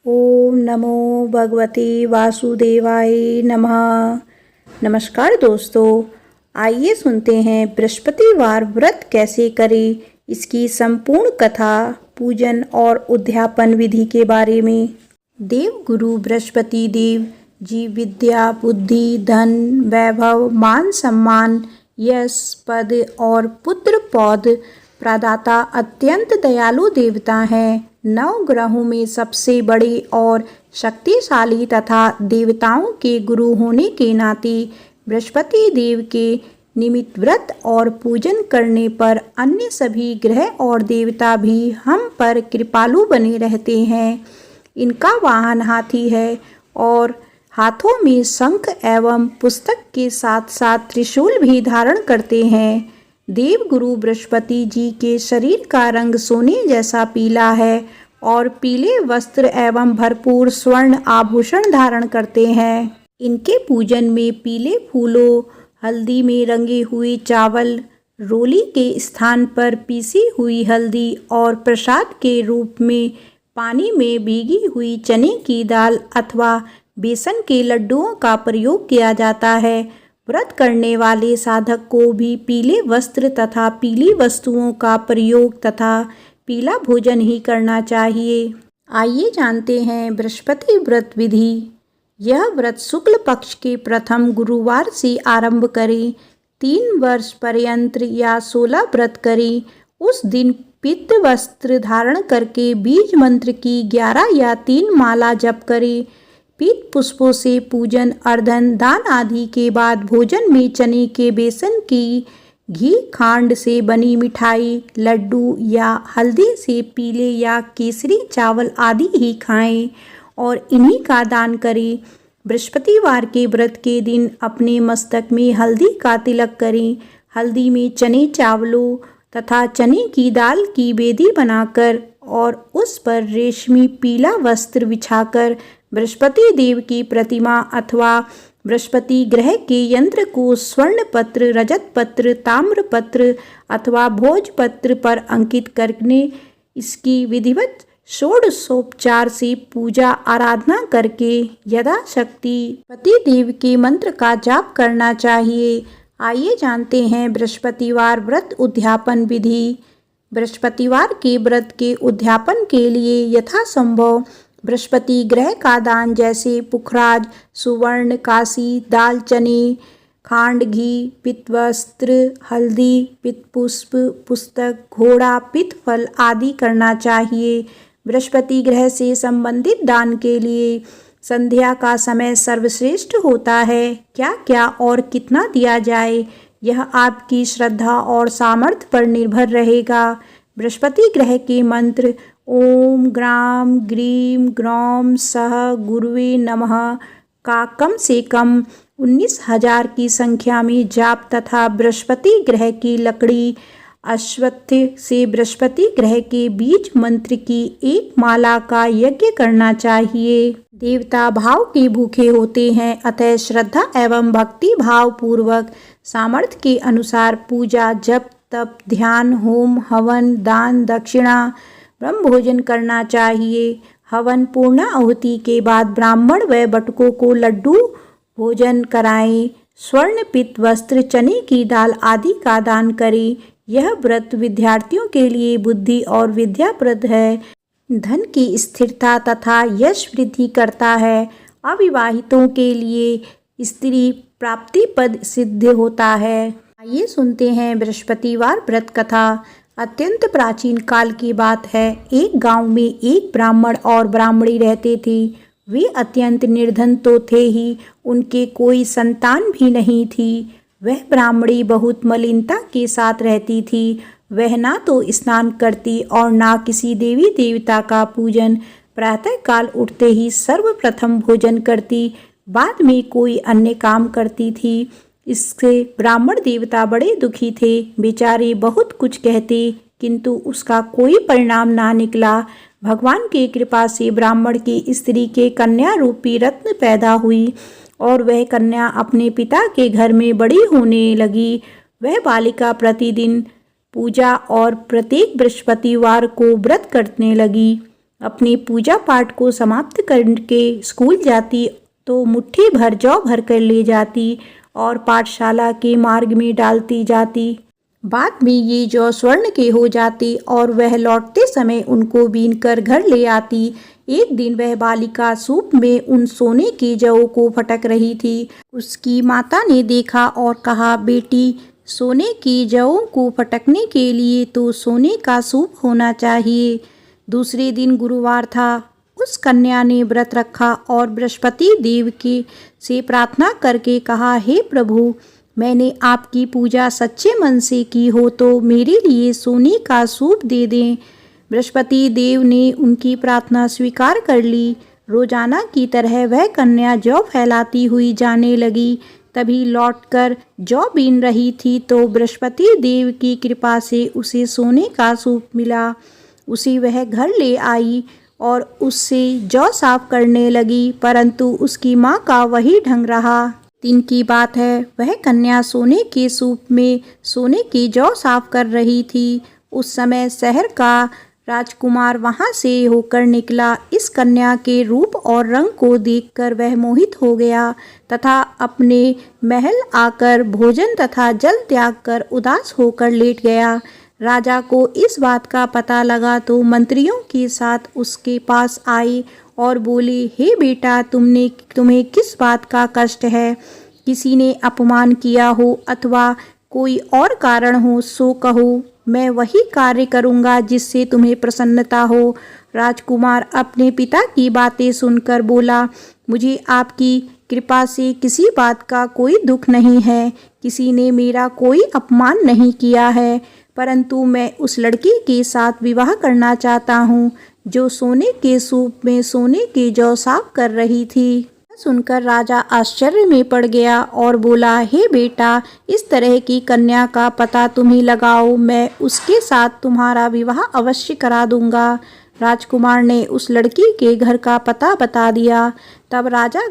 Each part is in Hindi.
ओम नमो भगवते वासुदेवाय नमः। नमस्कार दोस्तों, आइए सुनते हैं बृहस्पतिवार व्रत कैसे करें, इसकी संपूर्ण कथा, पूजन और उद्यापन विधि के बारे में। देव गुरु बृहस्पति देव जी विद्या, बुद्धि, धन, वैभव, मान सम्मान, यश, पद और पुत्र पौध प्रदाता अत्यंत दयालु देवता हैं। 9 ग्रहों में सबसे बड़े और शक्तिशाली तथा देवताओं के गुरु होने के नाते बृहस्पति देव के निमित्त व्रत और पूजन करने पर अन्य सभी ग्रह और देवता भी हम पर कृपालु बने रहते हैं। इनका वाहन हाथी है और हाथों में शंख एवं पुस्तक के साथ साथ त्रिशूल भी धारण करते हैं। देव गुरु बृहस्पति जी के शरीर का रंग सोने जैसा पीला है और पीले वस्त्र एवं भरपूर स्वर्ण आभूषण धारण करते हैं। इनके पूजन में पीले फूलों, हल्दी में रंगे हुए चावल, रोली के स्थान पर पीसी हुई हल्दी और प्रसाद के रूप में पानी में भीगी हुई चने की दाल अथवा बेसन के लड्डुओं का प्रयोग किया जाता है। व्रत करने वाले साधक को भी पीले वस्त्र तथा पीली वस्तुओं का प्रयोग तथा पीला भोजन ही करना चाहिए। आइए जानते हैं बृहस्पति व्रत विधि। यह व्रत शुक्ल पक्ष के प्रथम गुरुवार से आरंभ करें। 3 वर्ष पर्यंत या 16 व्रत करें। उस दिन पीत वस्त्र धारण करके बीज मंत्र की 11 या 3 माला जप करें। पीत पुष्पों से पूजन, अर्धन, दान आदि के बाद भोजन में चने के बेसन की घी खांड से बनी मिठाई, लड्डू या हल्दी से पीले या केसरी चावल आदि ही खाएं और इन्हीं का दान करें। बृहस्पतिवार के व्रत के दिन अपने मस्तक में हल्दी का तिलक करें। हल्दी में चने चावलों तथा चने की दाल की बेदी बनाकर और उस पर रेशमी पीला वस्त्र बिछाकर बृहस्पति देव की प्रतिमा अथवा बृहस्पति ग्रह के यंत्र को स्वर्ण पत्र, रजत पत्र, ताम्र पत्र अथवा भोज पत्र पर अंकित करने इसकी विधिवत षोडशोपचार से पूजा आराधना करके यथाशक्ति पति देव के मंत्र का जाप करना चाहिए। आइए जानते हैं बृहस्पतिवार व्रत उद्यापन विधि। बृहस्पतिवार के व्रत के उद्यापन के लिए यथासंभव बृहस्पति ग्रह का दान जैसे पुखराज, सुवर्ण, काशी, दाल, चने, खांड, घी, पित्तवस्त्र, हल्दी, पित्तपुष्प, पुस्तक, घोड़ा, पित्तफल आदि करना चाहिए। बृहस्पति ग्रह से संबंधित दान के लिए संध्या का समय सर्वश्रेष्ठ होता है। क्या क्या और कितना दिया जाए, यह आपकी श्रद्धा और सामर्थ्य पर निर्भर रहेगा। बृहस्पति ग्रह के मंत्र ओम ग्राम ग्रीम ग्रौम सह गुरुवे नमः का कम से कम 19,000 की संख्या में जाप तथा बृहस्पति ग्रह की लकड़ी अश्वत्थ से बृहस्पति ग्रह के बीज मंत्र की 1 माला का यज्ञ करना चाहिए। देवता भाव के भूखे होते हैं, अतः श्रद्धा एवं भक्ति भाव पूर्वक सामर्थ्य के अनुसार पूजा, जप, तप, ध्यान, होम, हवन, दान, दक्षिणा, ब्रह्म भोजन करना चाहिए। हवन पूर्ण आहुति के बाद ब्राह्मण व बटुकों को लड्डू भोजन कराएं। स्वर्ण, पित्त वस्त्र, चने की दाल आदि का दान करें। यह व्रत विद्यार्थियों के लिए बुद्धि और विद्याप्रद है, धन की स्थिरता तथा यश वृद्धि करता है। अविवाहितों के लिए स्त्री प्राप्ति पद सिद्ध होता है। आइए सुनते हैं बृहस्पतिवार व्रत कथा। अत्यंत प्राचीन काल की बात है। एक गांव में एक ब्राह्मण और ब्राह्मणी रहते थे। वे अत्यंत निर्धन तो थे ही, उनके कोई संतान भी नहीं थी। वह ब्राह्मणी बहुत मलिनता के साथ रहती थी। वह ना तो स्नान करती और ना किसी देवी देवता का पूजन। प्रातःकाल उठते ही सर्वप्रथम भोजन करती, बाद में कोई अन्य काम करती थी। इससे ब्राह्मण देवता बड़े दुखी थे। बेचारे बहुत कुछ कहते किंतु उसका कोई परिणाम ना निकला। भगवान की कृपा से ब्राह्मण की स्त्री के कन्या रूपी रत्न पैदा हुई और वह कन्या अपने पिता के घर में बड़ी होने लगी। वह बालिका प्रतिदिन पूजा और प्रत्येक बृहस्पतिवार को व्रत करने लगी। अपने पूजा पाठ को समाप्त करके स्कूल जाती तो मुट्ठी भर जौ भर कर ले जाती और पाठशाला के मार्ग में डालती जाती। बाद में ये जौ स्वर्ण के हो जाते और वह लौटते समय उनको बीनकर घर ले आती। एक दिन वह बालिका सूप में उन सोने के जौ को फटक रही थी। उसकी माता ने देखा और कहा, बेटी, सोने की जौ को फटकने के लिए तो सोने का सूप होना चाहिए। दूसरे दिन गुरुवार था। उस कन्या ने व्रत रखा और बृहस्पति देव के से प्रार्थना करके कहा, हे प्रभु, मैंने आपकी पूजा सच्चे मन से की हो तो मेरे लिए सोने का सूप दे दें। बृहस्पति देव ने उनकी प्रार्थना स्वीकार कर ली। रोजाना की तरह वह कन्या जौ फैलाती हुई जाने लगी। तभी लौटकर जौ बीन रही थी तो बृहस्पति देव की कृपा से उसे सोने का सूप मिला। उसे वह घर ले आई और उससे जौ साफ करने लगी, परंतु उसकी माँ का वही ढंग रहा। दिन की बात है, वह कन्या सोने के सूप में सोने की जौ साफ कर रही थी। उस समय शहर का राजकुमार वहां से होकर निकला। इस कन्या के रूप और रंग को देखकर वह मोहित हो गया तथा अपने महल आकर भोजन तथा जल त्याग कर उदास होकर लेट गया। राजा को इस बात का पता लगा तो मंत्रियों के साथ उसके पास आए और बोले, हे बेटा, तुम्हें किस बात का कष्ट है? किसी ने अपमान किया हो अथवा कोई और कारण हो सो कहो, मैं वही कार्य करूँगा जिससे तुम्हें प्रसन्नता हो। राजकुमार अपने पिता की बातें सुनकर बोला, मुझे आपकी कृपा से किसी बात का कोई दुख नहीं है। किसी ने मेरा कोई अपमान नहीं किया है, परंतु मैं उस लड़की के साथ विवाह करना चाहता हूँ जो सोने के सूप में सोने के जौ साफ कर रही थी। सुनकर राजा आश्चर्य में पड़ गया और बोला, हे बेटा, इस तरह की कन्या का पता तुम्ही लगाओ, मैं उसके साथ तुम्हारा विवाह अवश्य करा दूंगा। राजकुमार ने उस लड़की के घर का पता बता दिया। तब राजा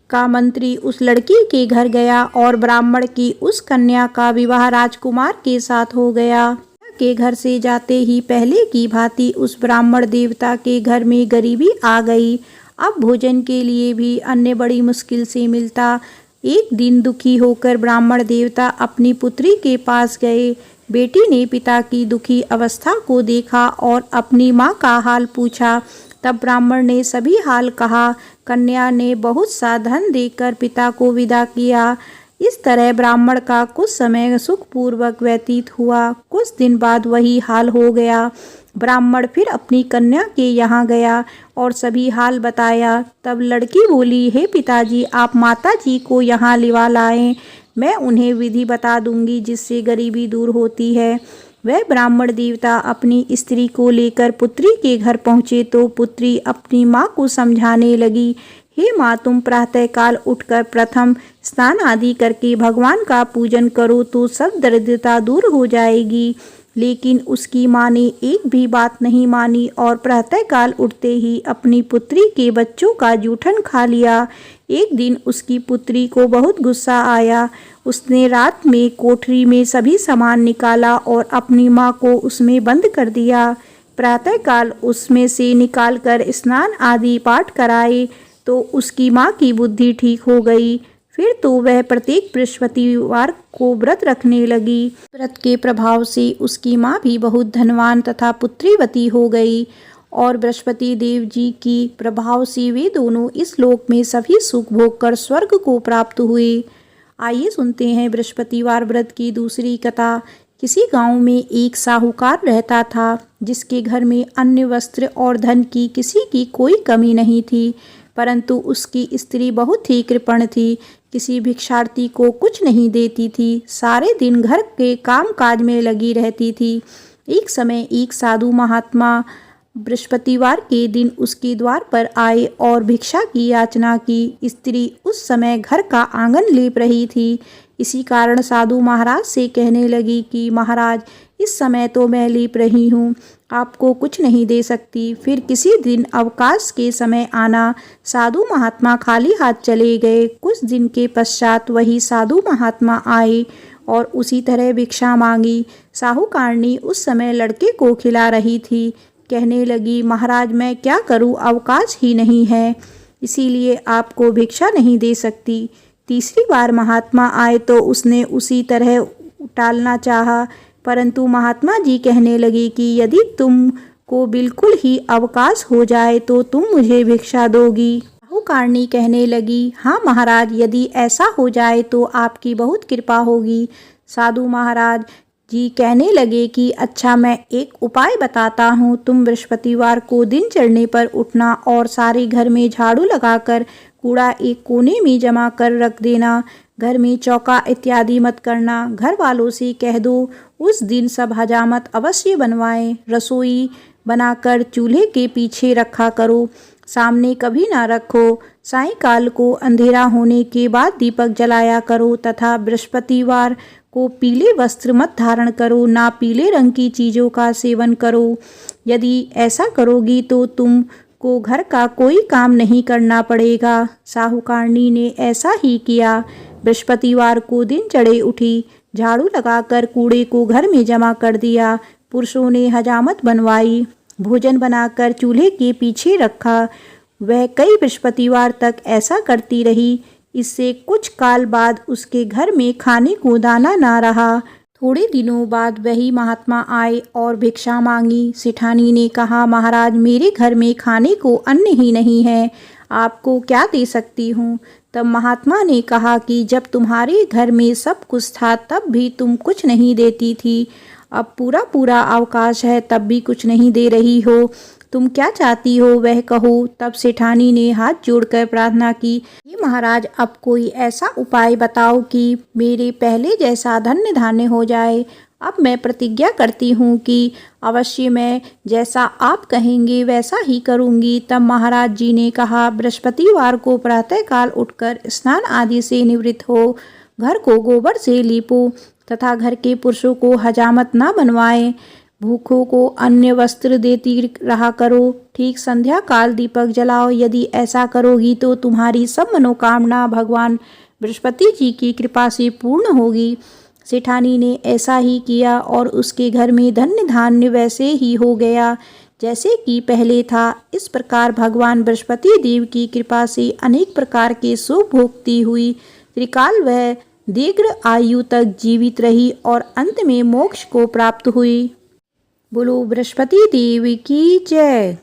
का मंत्री उस लड़की के घर गया और ब्राह्मण की उस कन्या का विवाह राजकुमार के साथ हो गया। के घर से जाते ही पहले की भांति उस ब्राह्मण देवता के घर में गरीबी आ गई। अब भोजन के लिए भी अन्न बड़ी मुश्किल से मिलता। एक दिन दुखी होकर ब्राह्मण देवता अपनी पुत्री के पास गए। बेटी ने पिता की दुखी अवस्था को देखा और अपनी माँ का हाल पूछा। तब ब्राह्मण ने सभी हाल कहा। कन्या ने बहुत सा धन देकर पिता को विदा किया। इस तरह ब्राह्मण का कुछ समय सुखपूर्वक व्यतीत हुआ। कुछ दिन बाद वही हाल हो गया। ब्राह्मण फिर अपनी कन्या के यहाँ गया और सभी हाल बताया। तब लड़की बोली, हे पिताजी, आप माताजी को यहाँ लिवा लाएं, मैं उन्हें विधि बता दूंगी जिससे गरीबी दूर होती है। वह ब्राह्मण देवता अपनी स्त्री को लेकर पुत्री के घर पहुँचे तो पुत्री अपनी माँ को समझाने लगी, हे माँ, तुम प्रातःकाल उठकर प्रथम स्नान आदि करके भगवान का पूजन करो तो सब दरिद्रता दूर हो जाएगी। लेकिन उसकी माँ ने एक भी बात नहीं मानी और प्रातःकाल उठते ही अपनी पुत्री के बच्चों का जूठन खा लिया। एक दिन उसकी पुत्री को बहुत गुस्सा आया। उसने रात में कोठरी में सभी सामान निकाला और अपनी माँ को उसमें बंद कर दिया। प्रातःकाल उसमें से निकालकर स्नान आदि पाठ कराए तो उसकी माँ की बुद्धि ठीक हो गई। फिर तो वह प्रत्येक बृहस्पतिवार को व्रत रखने लगी। व्रत के प्रभाव से उसकी माँ भी बहुत धनवान तथा पुत्रीवती हो गई और बृहस्पति देव जी की प्रभाव से वे दोनों इस लोक में सभी सुख भोग कर स्वर्ग को प्राप्त हुए। आइए सुनते हैं बृहस्पतिवार व्रत की दूसरी कथा। किसी गांव में एक साहूकार रहता था जिसके घर में अन्न, वस्त्र और धन की किसी की कोई कमी नहीं थी, परंतु उसकी स्त्री बहुत ही कृपण थी। किसी भिक्षार्थी को कुछ नहीं देती थी, सारे दिन घर के काम काज में लगी रहती थी। एक समय एक साधु महात्मा बृहस्पतिवार के दिन उसके द्वार पर आए और भिक्षा की याचना की। स्त्री उस समय घर का आंगन लीप रही थी। इसी कारण साधु महाराज से कहने लगी कि महाराज, इस समय तो मैं लीप रही हूँ, आपको कुछ नहीं दे सकती, फिर किसी दिन अवकाश के समय आना। साधु महात्मा खाली हाथ चले गए। कुछ दिन के पश्चात वही साधु महात्मा आए और उसी तरह भिक्षा मांगी। साहूकारनी उस समय लड़के को खिला रही थी। कहने लगी, महाराज मैं क्या करूं, अवकाश ही नहीं है, इसीलिए आपको भिक्षा नहीं दे सकती। तीसरी बार महात्मा आए तो उसने उसी तरह टालना चाहा, परंतु महात्मा जी कहने लगे कि यदि तुमको बिल्कुल ही अवकाश हो जाए तो तुम मुझे भिक्षा दोगी। साहूकारणी कहने लगी, हाँ महाराज, यदि ऐसा हो जाए तो आपकी बहुत कृपा होगी। साधु महाराज जी कहने लगे कि अच्छा, मैं एक उपाय बताता हूँ। तुम बृहस्पतिवार को दिन चढ़ने पर उठना और सारे घर में झाड़ू लगाकर कूड़ा एक कोने में जमा कर रख देना। घर में चौका इत्यादि मत करना। घर वालों से कह दो उस दिन सब हजामत अवश्य बनवाएं। रसोई बनाकर चूल्हे के पीछे रखा करो, सामने कभी ना रखो। सायंकाल को अंधेरा होने के बाद दीपक जलाया करो तथा बृहस्पतिवार को पीले वस्त्र मत धारण करो, ना पीले रंग की चीज़ों का सेवन करो। यदि ऐसा करोगी तो तुमको घर का कोई काम नहीं करना पड़ेगा। साहूकारणी ने ऐसा ही किया। बृहस्पतिवार को दिन चढ़े उठी, झाड़ू लगाकर कूड़े को घर में जमा कर दिया। पुरुषों ने हजामत बनवाई, भोजन बनाकर चूल्हे के पीछे रखा। वह कई बृहस्पतिवार तक ऐसा करती रही। इससे कुछ काल बाद उसके घर में खाने को दाना ना रहा। थोड़े दिनों बाद वही महात्मा आए और भिक्षा मांगी। सेठानी ने कहा, महाराज मेरे घर में खाने को अन्न ही नहीं है, आपको क्या दे सकती हूँ। तब महात्मा ने कहा कि जब तुम्हारे घर में सब कुछ था तब भी तुम कुछ नहीं देती थी, अब पूरा पूरा अवकाश है तब भी कुछ नहीं दे रही हो, तुम क्या चाहती हो वह कहो। तब सेठानी ने हाथ जोड़कर प्रार्थना की, हे महाराज, अब कोई ऐसा उपाय बताओ कि मेरे पहले जैसा धन्य धान्य हो जाए। अब मैं प्रतिज्ञा करती हूँ कि अवश्य मैं जैसा आप कहेंगे वैसा ही करूँगी। तब महाराज जी ने कहा, बृहस्पतिवार को प्रातःकाल उठकर स्नान आदि से निवृत्त हो, घर को गोबर से लीपो तथा घर के पुरुषों को हजामत ना बनवाएं। भूखों को अन्य वस्त्र देती रहा करो। ठीक संध्या काल दीपक जलाओ। यदि ऐसा करोगी तो तुम्हारी सब मनोकामना भगवान बृहस्पति जी की कृपा से पूर्ण होगी। सेठानी ने ऐसा ही किया और उसके घर में धन्य धान्य वैसे ही हो गया जैसे कि पहले था। इस प्रकार भगवान बृहस्पति देव की कृपा से अनेक प्रकार के सुख भोगती हुई त्रिकाल वह दीर्घ आयु तक जीवित रही और अंत में मोक्ष को प्राप्त हुई। बोलो बृहस्पति देव की जय।